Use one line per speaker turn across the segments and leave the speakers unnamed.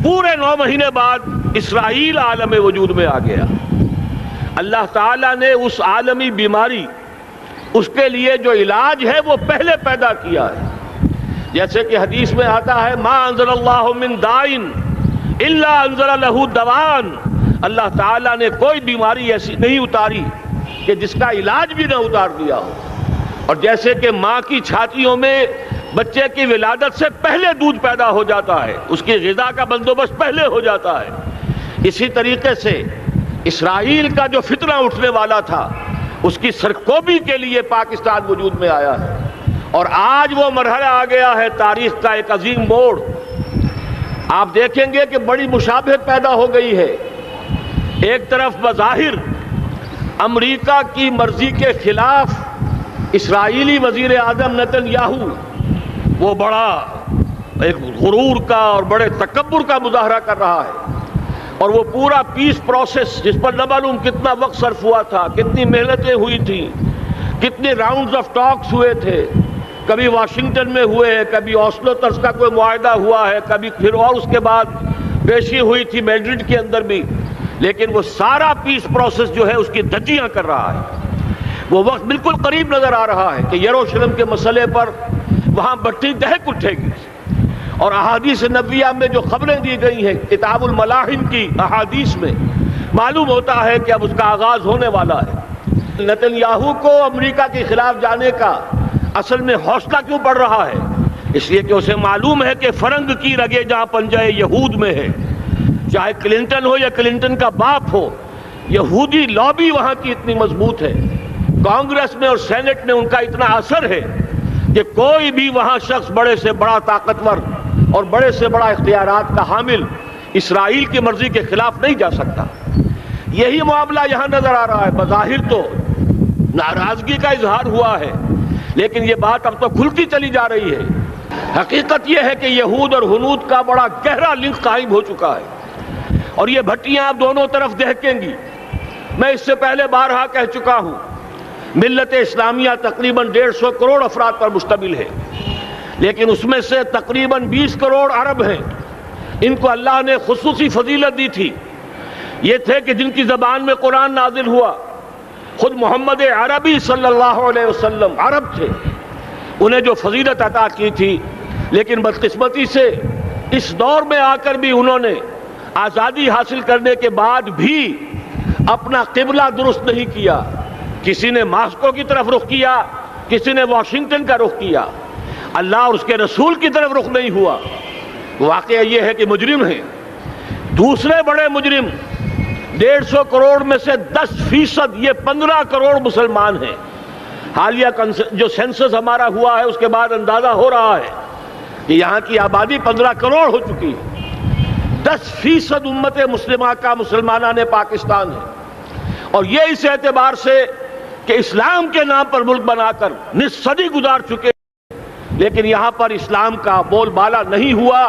پورے 9 مہینے بعد اسرائیل عالم وجود میں آ گیا۔ اللہ تعالیٰ نے اس عالمی بیماری، اس کے لیے جو علاج ہے وہ پہلے پیدا کیا ہے۔ جیسے کہ حدیث میں آتا ہے ما انزل اللہ من دائن الا انزل لہ دوان، اللہ تعالیٰ نے کوئی بیماری ایسی نہیں اتاری کہ جس کا علاج بھی نہ اتار دیا ہو۔ اور جیسے کہ ماں کی چھاتیوں میں بچے کی ولادت سے پہلے دودھ پیدا ہو جاتا ہے، اس کی غذا کا بندوبست پہلے ہو جاتا ہے، اسی طریقے سے اسرائیل کا جو فتنہ اٹھنے والا تھا اس کی سرکوبی کے لیے پاکستان وجود میں آیا ہے۔ اور آج وہ مرحلہ آ گیا ہے تاریخ کا ایک عظیم موڑ۔ آپ دیکھیں گے کہ بڑی مشابہت پیدا ہو گئی ہے۔ ایک طرف بظاہر امریکہ کی مرضی کے خلاف اسرائیلی وزیر اعظم نتن یاہو وہ بڑا ایک غرور کا اور بڑے تکبر کا مظاہرہ کر رہا ہے، اور وہ پورا پیس پروسیس جس پر نہ معلوم کتنا وقت صرف ہوا تھا، کتنی محنتیں ہوئی تھیں، کتنے راؤنڈز آف ٹاکس ہوئے تھے، کبھی واشنگٹن میں ہوئے ہیں، کبھی اوسلو طرز کا کوئی معاہدہ ہوا ہے، کبھی پھر اور اس کے بعد پیشی ہوئی تھی میڈرڈ کے اندر بھی، لیکن وہ سارا پیس پروسیس جو ہے اس کی دھجیاں کر رہا ہے۔ وہ وقت بالکل قریب نظر آ رہا ہے کہ یروشلم کے مسئلے پر وہاں بھٹی دہک اٹھے گی، اور احادیث نبویہ میں جو خبریں دی گئی ہیں کتاب الملاحم کی احادیث میں معلوم ہوتا ہے کہ اب اس کا آغاز ہونے والا ہے۔ نتن یاہو کو امریکہ کے خلاف جانے کا اصل میں حوصلہ کیوں بڑھ رہا ہے؟ اس لیے کہ اسے معلوم ہے کہ فرنگ کی رگیں جہاں پنجہ یہود میں ہے، چاہے کلنٹن ہو یا کلنٹن کا باپ ہو، یہودی لابی وہاں کی اتنی مضبوط ہے، کانگریس میں اور سینٹ میں ان کا اتنا اثر ہے کہ کوئی بھی وہاں شخص بڑے سے بڑا طاقتور اور بڑے سے بڑا اختیارات کا حامل اسرائیل کی مرضی کے خلاف نہیں جا سکتا۔ یہی معاملہ یہاں نظر آ رہا ہے۔ بظاہر تو ناراضگی کا اظہار ہوا ہے، لیکن یہ بات اب تو کھلتی چلی جا رہی ہے۔ حقیقت یہ ہے کہ یہود اور ہنود کا بڑا گہرا لنک قائم ہو چکا ہے، اور یہ بھٹیاں اب دونوں طرف دہکیں گی۔ میں اس سے پہلے بارہا کہہ چکا ہوں، ملت اسلامیہ تقریباً 150 کروڑ افراد پر مشتمل ہے، لیکن اس میں سے تقریباً 20 کروڑ عرب ہیں۔ ان کو اللہ نے خصوصی فضیلت دی تھی، یہ تھے کہ جن کی زبان میں قرآن نازل ہوا، خود محمد عربی صلی اللہ علیہ وسلم عرب تھے، انہیں جو فضیلت عطا کی تھی، لیکن بدقسمتی سے اس دور میں آ کر بھی انہوں نے آزادی حاصل کرنے کے بعد بھی اپنا قبلہ درست نہیں کیا۔ کسی نے ماسکو کی طرف رخ کیا، کسی نے واشنگٹن کا رخ کیا، اللہ اور اس کے رسول کی طرف رخ نہیں ہوا۔ واقعہ یہ ہے کہ مجرم ہیں۔ دوسرے بڑے مجرم 150 کروڑ میں سے 10%، یہ 15 کروڑ مسلمان ہیں۔ حالیہ جو سینسس ہمارا ہوا ہے اس کے بعد اندازہ ہو رہا ہے کہ یہاں کی آبادی 15 کروڑ ہو چکی ہے۔ 10% امت مسلمہ کا مسلمانان پاکستان ہے، اور یہ اس اعتبار سے کہ اسلام کے نام پر ملک بنا کر نصف صدی گزار چکے، لیکن یہاں پر اسلام کا بول بالا نہیں ہوا،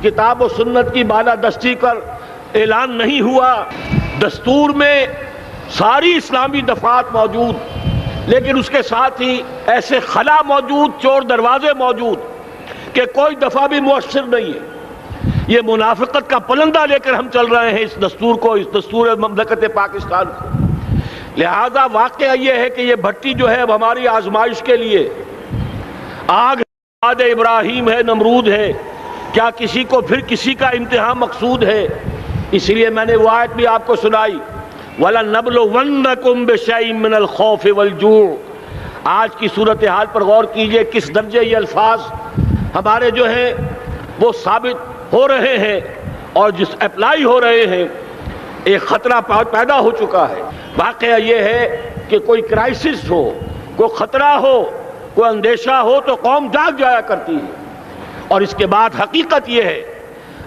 کتاب و سنت کی بالادستی پر اعلان نہیں ہوا۔ دستور میں ساری اسلامی دفعات موجود، لیکن اس کے ساتھ ہی ایسے خلا موجود، چور دروازے موجود کہ کوئی دفعہ بھی مؤثر نہیں ہے۔ یہ منافقت کا پلندہ لے کر ہم چل رہے ہیں اس دستور کو، اس دستور مملکت پاکستان کو۔ لہذا واقعہ یہ ہے کہ یہ بھٹی جو ہے اب ہماری آزمائش کے لیے آگ بعد ابراہیم ہے، نمرود ہے، کیا کسی کو پھر کسی کا امتحان مقصود ہے؟ اس لیے میں نے وہ آیت بھی آپ کو سنائی، وَلَنَبْلُوَنَّكُمْ بِشَيْءٍ مِّنَ الْخَوْفِ وَالْجُوعِ۔ آج کی صورتحال پر غور کیجئے، کس درجے یہ الفاظ ہمارے جو ہیں وہ ثابت ہو رہے ہیں اور جس اپلائی ہو رہے ہیں۔ ایک خطرہ پیدا ہو چکا ہے۔ واقعہ یہ ہے کہ کوئی کرائسس ہو، کوئی خطرہ ہو، کوئی اندیشہ ہو تو قوم جاگ جایا کرتی ہے، اور اس کے بعد حقیقت یہ ہے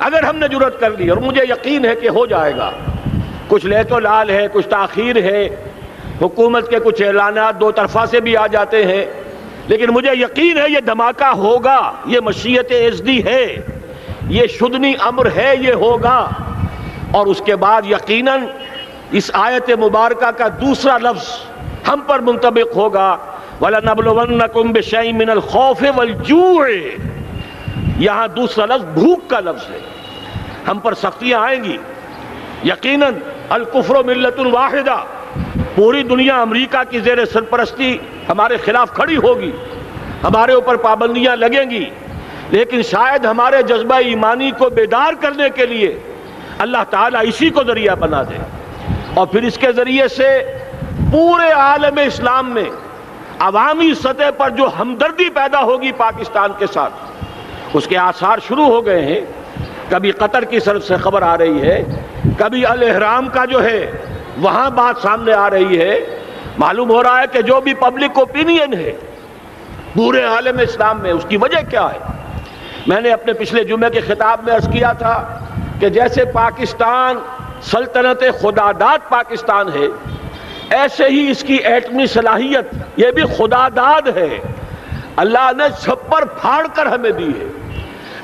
اگر ہم نے جرأت کر لی، اور مجھے یقین ہے کہ ہو جائے گا، کچھ لیت و لال ہے، کچھ تاخیر ہے، حکومت کے کچھ اعلانات دو طرفہ سے بھی آ جاتے ہیں، لیکن مجھے یقین ہے یہ دھماکہ ہوگا، یہ مشیت اذنی ہے، یہ شدنی امر ہے، یہ ہوگا۔ اور اس کے بعد یقیناً اس آیت مبارکہ کا دوسرا لفظ ہم پر منطبق ہوگا، وَلَنَبْلُوَنَّكُمْ بِشَيْءٍ مِّنَ الْخَوْفِ وَالْجُوعِ۔ یہاں دوسرا لفظ بھوک کا لفظ ہے۔ ہم پر سختیاں آئیں گی. یقیناً الکفر ملت واحدہ، پوری دنیا امریکہ کی زیر سرپرستی ہمارے خلاف کھڑی ہوگی، ہمارے اوپر پابندیاں لگیں گی، لیکن شاید ہمارے جذبہ ایمانی کو بیدار کرنے کے لیے اللہ تعالیٰ اسی کو ذریعہ بنا دے، اور پھر اس کے ذریعے سے پورے عالم اسلام میں عوامی سطح پر جو ہمدردی پیدا ہوگی پاکستان کے ساتھ، اس کے آثار شروع ہو گئے ہیں. کبھی قطر کی طرف سے خبر آ رہی ہے، کبھی الاحرام کا جو ہے وہاں بات سامنے آ رہی ہے. معلوم ہو رہا ہے کہ جو بھی پبلک اوپینین ہے پورے عالم اسلام میں، اس کی وجہ کیا ہے؟ میں نے اپنے پچھلے جمعے کے خطاب میں عرض کیا تھا کہ جیسے پاکستان سلطنت خداداد پاکستان ہے، ایسے ہی اس کی ایٹمی صلاحیت یہ بھی خداداد ہے. اللہ نے چھپر پھاڑ کر ہمیں دی ہے.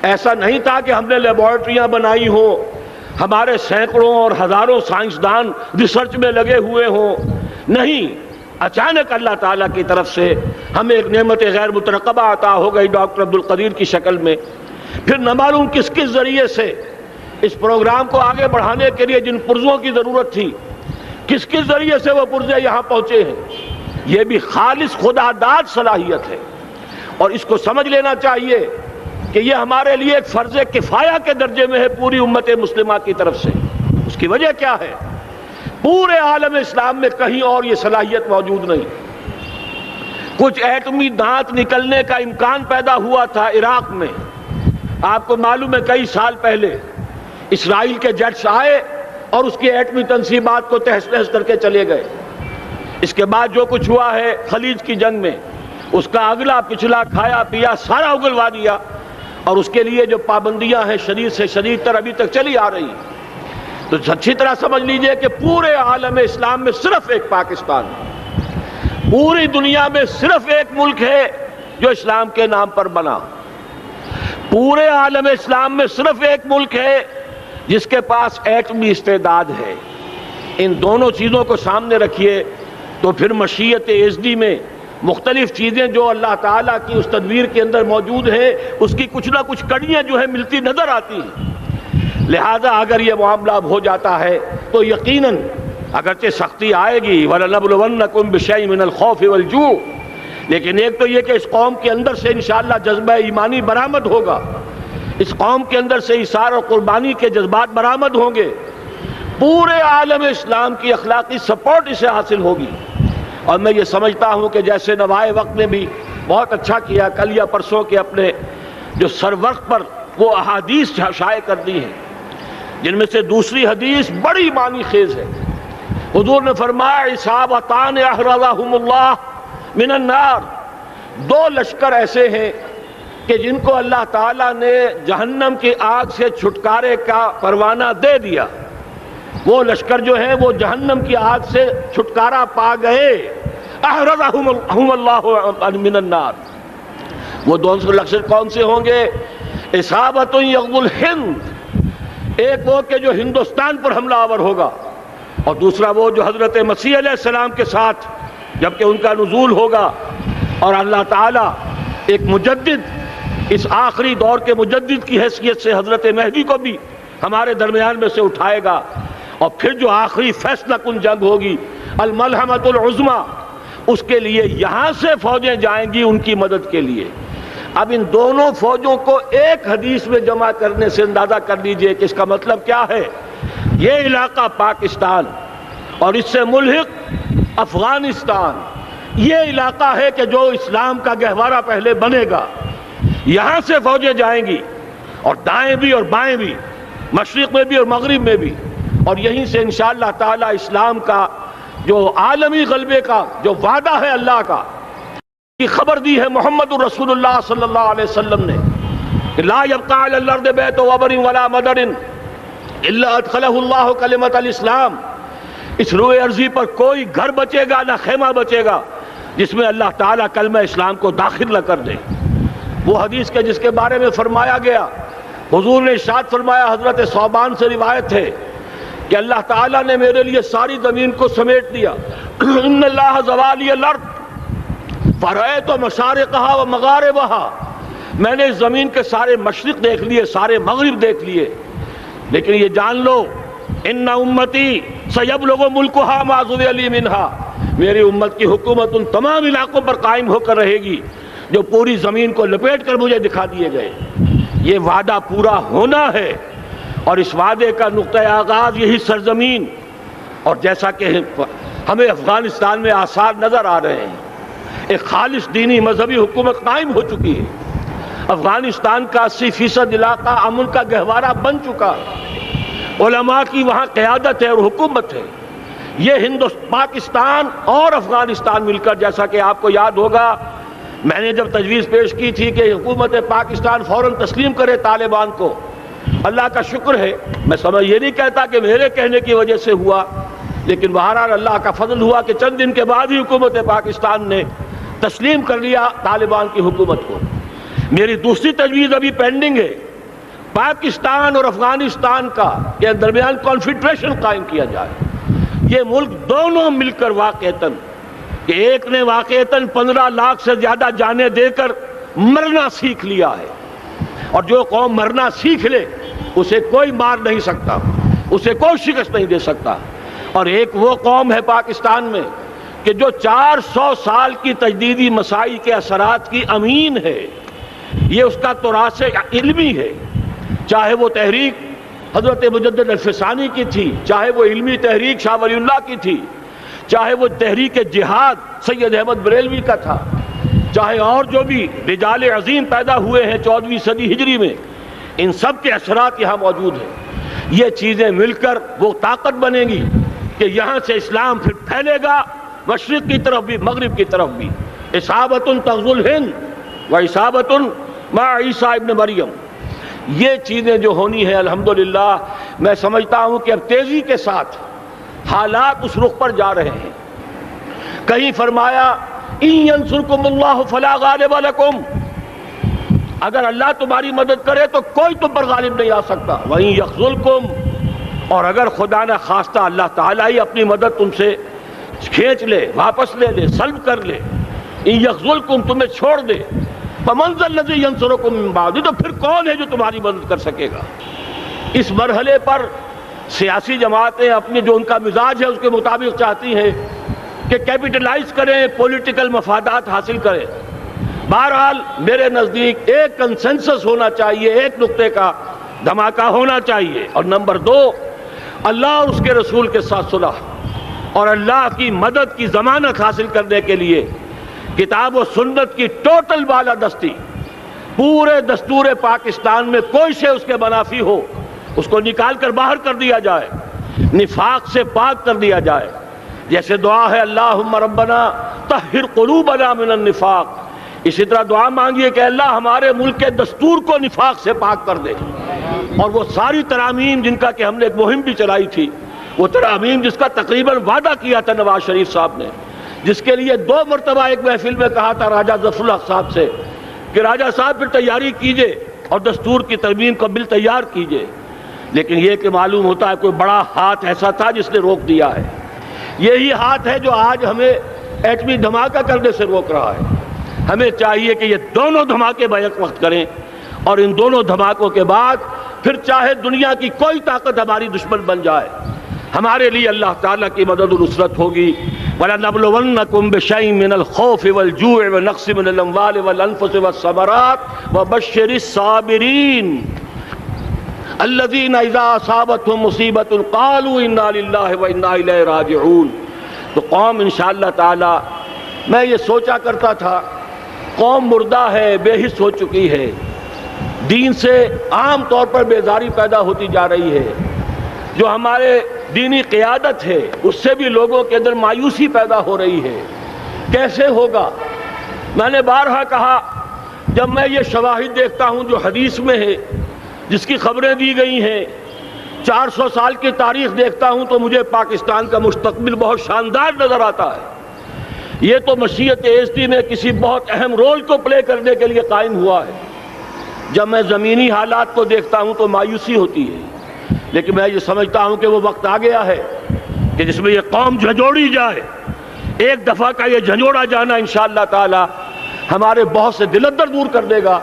ایسا نہیں تھا کہ ہم نے لیبارٹریاں بنائی ہوں، ہمارے سینکڑوں اور ہزاروں سائنسدان ریسرچ میں لگے ہوئے ہوں. نہیں، اچانک اللہ تعالیٰ کی طرف سے ہمیں ایک نعمت غیر مترقبہ عطا ہو گئی ڈاکٹر عبدالقدیر کی شکل میں. پھر نہ معلوم کس کس ذریعے سے اس پروگرام کو آگے بڑھانے کے لیے جن پرزوں کی ضرورت تھی، کس کس ذریعے سے وہ پرزے یہاں پہنچے ہیں. یہ بھی خالص خداداد صلاحیت ہے، اور اس کو سمجھ لینا چاہیے کہ یہ ہمارے لیے ایک فرض کفایہ کے درجے میں ہے پوری امت مسلمہ کی طرف سے. اس کی وجہ کیا ہے؟ پورے عالم اسلام میں کہیں اور یہ صلاحیت موجود نہیں. کچھ ایٹمی دانت نکلنے کا امکان پیدا ہوا تھا عراق میں. آپ کو معلوم ہے کئی سال پہلے اسرائیل کے جٹس آئے اور اس کی ایٹمی تنصیبات کو تہس نہس کر کے چلے گئے. اس کے بعد جو کچھ ہوا ہے خلیج کی جنگ میں، اس کا اگلا پچھلا کھایا پیا سارا اگلوا دیا، اور اس کے لیے جو پابندیاں ہیں شدید سے شدید تر ابھی تک چلی آ رہی ہیں. تو اچھی طرح سمجھ لیجئے کہ پورے عالم اسلام میں صرف ایک پاکستان ہے. پوری دنیا میں صرف ایک ملک ہے جو اسلام کے نام پر بنا. پورے عالم اسلام میں صرف ایک ملک ہے جس کے پاس ایٹمی استعداد ہے. ان دونوں چیزوں کو سامنے رکھیے تو پھر مشیت ازدی میں مختلف چیزیں جو اللہ تعالیٰ کی اس تدبیر کے اندر موجود ہیں، اس کی کچھ نہ کچھ کڑیاں جو ہے ملتی نظر آتی ہیں. لہذا اگر یہ معاملہ ہو جاتا ہے تو یقیناً اگرچہ سختی آئے گی، وَلَنَبْلُوَنَّكُمْ بِشَيْءٍ مِّنَ الْخَوْفِ وَالْجُوعِ، لیکن ایک تو یہ کہ اس قوم کے اندر سے انشاءاللہ جذبہ ایمانی برآمد ہوگا، اس قوم کے اندر سے ایثار اور قربانی کے جذبات برآمد ہوں گے، پورے عالم اسلام کی اخلاقی سپورٹ اسے حاصل ہوگی. اور میں یہ سمجھتا ہوں کہ جیسے نوائے وقت نے بھی بہت اچھا کیا، کل یا پرسوں کے اپنے جو سر وقت پر وہ احادیث شائع کر دی ہیں، جن میں سے دوسری حدیث بڑی معنی خیز ہے. حضور نے فرمایا اصابتان احرزہم اللہ من النار، دو لشکر ایسے ہیں کہ جن کو اللہ تعالیٰ نے جہنم کی آگ سے چھٹکارے کا پروانہ دے دیا. وہ لشکر جو ہیں وہ جہنم کی آگ سے چھٹکارا پا گئے. احرزہم اللہ من النار. وہ دونوں لشکر کون سے ہوں گے؟ اصابت یغزو الہند، ایک وہ کہ جو ہندوستان پر حملہ آور ہوگا، اور دوسرا وہ جو حضرت مسیح علیہ السلام کے ساتھ جبکہ ان کا نزول ہوگا، اور اللہ تعالیٰ ایک مجدد، اس آخری دور کے مجدد کی حیثیت سے حضرت مہدی کو بھی ہمارے درمیان میں سے اٹھائے گا. اور پھر جو آخری فیصلہ کن جنگ ہوگی الملحمۃ العظمیٰ، اس کے لیے یہاں سے فوجیں جائیں گی ان کی مدد کے لیے. اب ان دونوں فوجوں کو ایک حدیث میں جمع کرنے سے اندازہ کر لیجئے کہ اس کا مطلب کیا ہے. یہ علاقہ پاکستان اور اس سے ملحق افغانستان، یہ علاقہ ہے کہ جو اسلام کا گہوارہ پہلے بنے گا. یہاں سے فوجیں جائیں گی، اور دائیں بھی اور بائیں بھی، مشرق میں بھی اور مغرب میں بھی، اور یہیں سے انشاءاللہ تعالی اسلام کا جو عالمی غلبے کا جو وعدہ ہے اللہ کا، کی خبر دی ہے محمد رسول اللہ صلی اللہ علیہ وسلم نے کہ لا یبقى علی الارض بیت وبر ولا مدر الا ادخلہ اللہ کلمۃ الاسلام. اس روئے ارضی پر کوئی گھر بچے گا نہ خیمہ بچے گا جس میں اللہ تعالیٰ کلمہ اسلام کو داخل نہ کر دے. وہ حدیث کے جس کے بارے میں فرمایا گیا، حضور نے ارشاد فرمایا، حضرت ثوبان سے روایت ہے کہ اللہ تعالیٰ نے میرے لیے ساری زمین کو سمیٹ دیا. ان اللہ زوالی الارض فرأیت مشارقها و مغاربها، میں نے اس زمین کے سارے مشرق دیکھ لیے، سارے مغرب دیکھ لیے. لیکن یہ جان لو ان امتی سیبلغ ملکھا ما ذُرِّیَ لِی منہا، میری امت کی حکومت ان تمام علاقوں پر قائم ہو کر رہے گی جو پوری زمین کو لپیٹ کر مجھے دکھا دیے گئے۔ یہ وعدہ پورا ہونا ہے، اور اس وعدے کا نقطۂ آغاز یہی سرزمین، اور جیسا کہ ہمیں افغانستان میں آثار نظر آ رہے ہیں، ایک خالص دینی مذہبی حکومت قائم ہو چکی ہے۔ افغانستان کا 80% علاقہ امن کا گہوارہ بن چکا ہے، علماء کی وہاں قیادت ہے اور حکومت ہے۔ یہ پاکستان اور افغانستان مل کر، جیسا کہ آپ کو یاد ہوگا میں نے جب تجویز پیش کی تھی کہ حکومت پاکستان فوراً تسلیم کرے طالبان کو، اللہ کا شکر ہے، میں یہ نہیں کہتا کہ میرے کہنے کی وجہ سے ہوا، لیکن بہرحال اللہ کا فضل ہوا کہ چند دن کے بعد ہی حکومت پاکستان نے تسلیم کر لیا طالبان کی حکومت کو۔ میری دوسری تجویز ابھی پینڈنگ ہے، پاکستان اور افغانستان کے درمیان کانفیڈریشن قائم کیا جائے۔ یہ ملک دونوں مل کر واقعتاً، کہ ایک نے واقعتاً 15 لاکھ سے زیادہ جانیں دے کر مرنا سیکھ لیا ہے، اور جو قوم مرنا سیکھ لے اسے کوئی مار نہیں سکتا، اسے کوئی شکست نہیں دے سکتا۔ اور ایک وہ قوم ہے پاکستان میں کہ جو 400 سال کی تجدیدی مسائی کے اثرات کی امین ہے، یہ اس کا تراث علمی ہے، چاہے وہ تحریک حضرت مجدد الفسانی کی تھی، چاہے وہ علمی تحریک شاہ ولی اللہ کی تھی، چاہے وہ تحریک جہاد سید احمد بریلوی کا تھا، چاہے اور جو بھی رجال عظیم پیدا ہوئے ہیں 14ویں صدی ہجری میں، ان سب کے اثرات یہاں موجود ہیں۔ یہ چیزیں مل کر وہ طاقت بنے گی کہ یہاں سے اسلام پھر پھیلے گا، مشرق کی طرف بھی مغرب کی طرف بھی۔ اصابۃ تغزو الہند و اصابۃ مع عیسیٰ ابن مریم، یہ چیزیں جو ہونی ہیں الحمدللہ میں سمجھتا ہوں کہ اب تیزی کے ساتھ حالات اس رخ پر جا رہے ہیں۔ کہیں فرمایا ان ینصرکم اللہ فلا غالب لکم، اگر اللہ تمہاری مدد کرے تو کوئی تم پر غالب نہیں آ سکتا، وَإِن یخذلکم، اور اگر خدا نہ خواستہ اللہ تعالیٰ ہی اپنی مدد تم سے کھینچ لے، واپس لے لے، سلب کر لے، ان یخذلکم، تمہیں چھوڑ دے، فمن ذا الذی ینصرکم من بعد، تو پھر کون ہے جو تمہاری مدد کر سکے گا۔ اس مرحلے پر سیاسی جماعتیں اپنی جو ان کا مزاج ہے اس کے مطابق چاہتی ہیں کہ کیپٹلائز کریں، پولیٹیکل مفادات حاصل کریں۔ بہرحال میرے نزدیک ایک کنسنسس ہونا چاہیے، ایک نقطے کا دھماکہ ہونا چاہیے، اور نمبر 2 اللہ اور اس کے رسول کے ساتھ صلح اور اللہ کی مدد کی ضمانت حاصل کرنے کے لیے کتاب و سنت کی ٹوٹل بالادستی، پورے دستور پاکستان میں کوئی شے اس کے منافی ہو اس کو نکال کر باہر کر دیا جائے، نفاق سے پاک کر دیا جائے۔ جیسے دعا ہے اللہم ربنا طہر قلوبنا من النفاق، اسی طرح دعا مانگیے کہ اللہ ہمارے ملک کے دستور کو نفاق سے پاک کر دے۔ اور وہ ساری ترامیم جن کا کہ ہم نے ایک مہم بھی چلائی تھی، وہ ترامیم جس کا تقریباً وعدہ کیا تھا نواز شریف صاحب نے، جس کے لیے 2 مرتبہ ایک محفل میں کہا تھا راجہ ظفر الحق صاحب سے کہ راجہ صاحب پھر تیاری کیجئے اور دستور کی ترمیم کا بل تیار کیجئے، لیکن یہ کہ معلوم ہوتا ہے کوئی بڑا ہاتھ ایسا تھا جس نے روک دیا ہے۔ یہی ہاتھ ہے جو آج ہمیں ایٹمی دھماکہ کرنے سے روک رہا ہے۔ ہمیں چاہیے کہ یہ دونوں دھماکے بیک وقت کریں، اور ان دونوں دھماکوں کے بعد پھر چاہے دنیا کی کوئی طاقت ہماری دشمن بن جائے، ہمارے لیے اللہ تعالیٰ کی مدد و نصرت ہوگی۔ وَلَنَبْلُوَنَّكُمْ بِشَيْءٍ مِّنَ الْخَوْفِ وَالْجُوعِ وَنَقْصٍ مِّنَ الْأَمْوَالِ وَالْأَنفُسِ وَالثَّمَرَاتِ وَبَشِّرِ الصَّابِرِينَ الَّذِينَ إِذَا أَصَابَتْهُم مُّصِيبَةٌ قَالُوا إِنَّا لِلَّهِ وَإِنَّا إِلَيْهِ رَاجِعُونَ۔ تو قوم انشاءاللہ تعالی، میں یہ سوچا کرتا تھا قوم مردہ ہے، بے حس ہو چکی ہے، دین سے عام طور پر بیزاری پیدا ہوتی جا رہی ہے، جو ہمارے دینی قیادت ہے اس سے بھی لوگوں کے اندر مایوسی پیدا ہو رہی ہے۔ کیسے ہوگا؟ میں نے بارہا کہا، جب میں یہ شواہد دیکھتا ہوں جو حدیث میں ہے، جس کی خبریں دی گئی ہیں، 400 سال کی تاریخ دیکھتا ہوں تو مجھے پاکستان کا مستقبل بہت شاندار نظر آتا ہے۔ یہ تو مشیت ایزدی میں کسی بہت اہم رول کو پلے کرنے کے لیے قائم ہوا ہے۔ جب میں زمینی حالات کو دیکھتا ہوں تو مایوسی ہوتی ہے، لیکن میں یہ سمجھتا ہوں کہ وہ وقت آ گیا ہے کہ جس میں یہ قوم جھنجھوڑی جائے۔ ایک دفعہ کا یہ جھنجھوڑا جانا انشاءاللہ تعالی ہمارے بہت سے دل اندر دور کر دے گا۔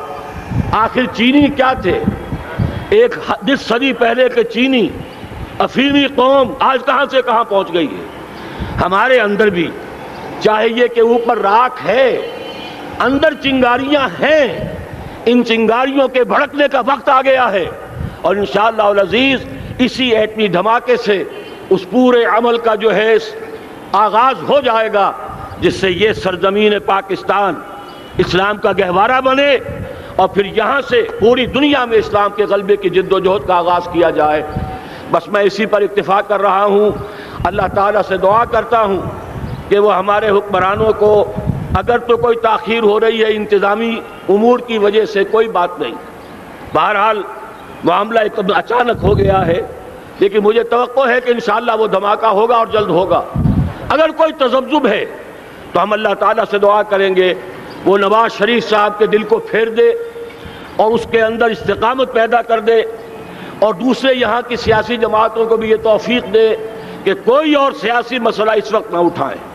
آخر چینی کیا تھے؟ ایک 10 صدی پہلے کے چینی افیمی قوم آج کہاں سے کہاں پہنچ گئی ہے۔ ہمارے اندر بھی چاہیے کہ اوپر راکھ ہے، اندر چنگاریاں ہیں، ان چنگاریوں کے بھڑکنے کا وقت آ گیا ہے، اور انشاءاللہ العزیز اسی ایٹمی دھماکے سے اس پورے عمل کا جو ہے آغاز ہو جائے گا، جس سے یہ سرزمین پاکستان اسلام کا گہوارہ بنے، اور پھر یہاں سے پوری دنیا میں اسلام کے غلبے کی جد و جہد کا آغاز کیا جائے۔ بس میں اسی پر اکتفا کر رہا ہوں۔ اللہ تعالیٰ سے دعا کرتا ہوں کہ وہ ہمارے حکمرانوں کو، اگر تو کوئی تاخیر ہو رہی ہے انتظامی امور کی وجہ سے، کوئی بات نہیں، بہرحال معاملہ ایک اچانک ہو گیا ہے، لیکن مجھے توقع ہے کہ انشاءاللہ وہ دھماکہ ہوگا اور جلد ہوگا۔ اگر کوئی تذبذب ہے تو ہم اللہ تعالیٰ سے دعا کریں گے وہ نواز شریف صاحب کے دل کو پھیر دے اور اس کے اندر استقامت پیدا کر دے، اور دوسرے یہاں کی سیاسی جماعتوں کو بھی یہ توفیق دے کہ کوئی اور سیاسی مسئلہ اس وقت نہ اٹھائیں۔